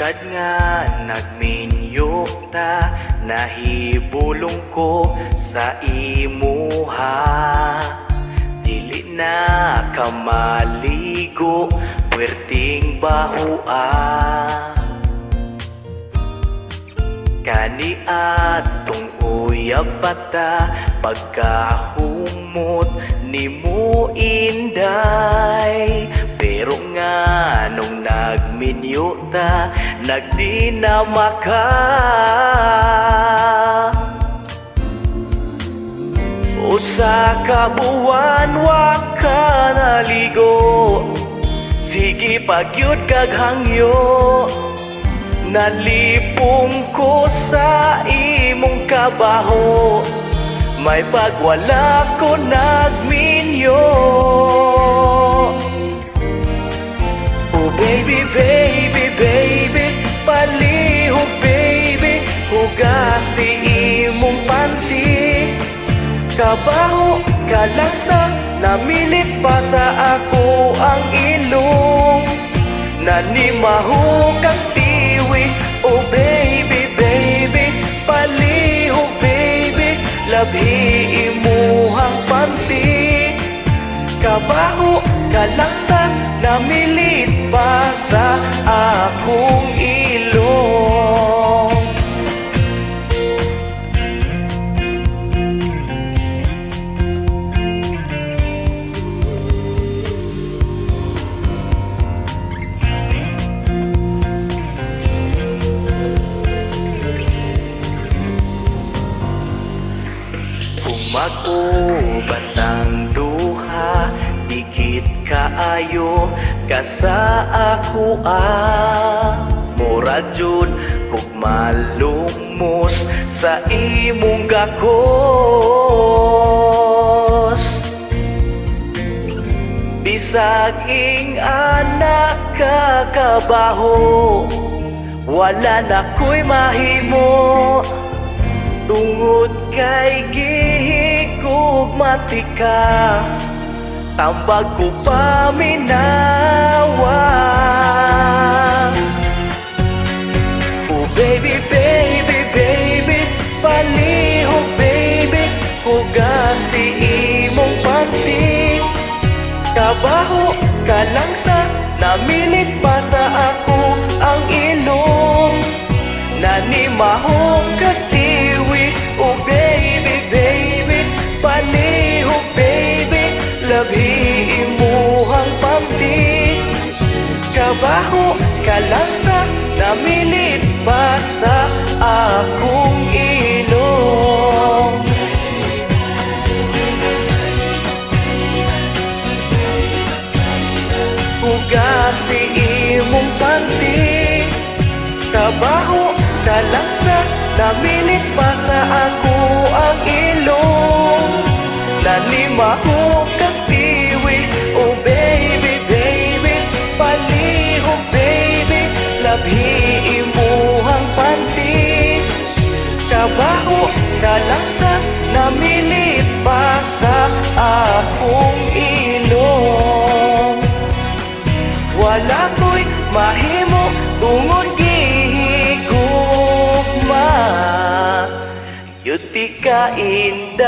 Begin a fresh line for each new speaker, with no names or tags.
Kad nga nagminyo ta, nahibulong ko sa imuha. Dili na ka maligo, puwerting bahua. Kani atong uyab bata, pagkahumot ni mo inday. Pero nga nung nagminyo ta, nagdinama ka. Usa ka buwan wa ka naligo, sige pagyud kag hangyo. Nalipong ko sa imong kabaho, may pagwala ko nagminyo. Oh baby, baby, baby, palihog baby, hugasi imong panty. Kabaho, kalaksa, namilit pa sa ako ang ilong. Nanimaho kang tiwi, oh baby, baby, palihog baby, labhi imuhang panty. Kabaho, kalaksa, namilit pa sa akong ilong. Mag-ubat ang duha, dikit kaayo ka sa ako mura jud kog malumos sa imong gakos. Bisag ing anak ka kabaho, wala na ko'y mahimo. Tungod kay gihigugmati ka, tambag ko paminawa. Oh baby, baby, baby, palihog baby, hugasi imong panty. Kabaho, kalangsa, namilit pa sa ako ang ilong. Nanimaho ka tiwi, oh baby, baby, palihog baby, labhi imuhang panty. Kabaho, kalangsa, namilit pa sa akong ilong. Hugasi imong panty. Kabaho, kalangsa, namilit pa sa ako ang ilong. Nanimaho kang tiwi, oh baby, baby, palihog baby, labhi imuhang panty. Kabaho, kalangsa, namilit pa sa akong ilong. Wala ko'y mahimo tungod gihigugma, yuti ka inday.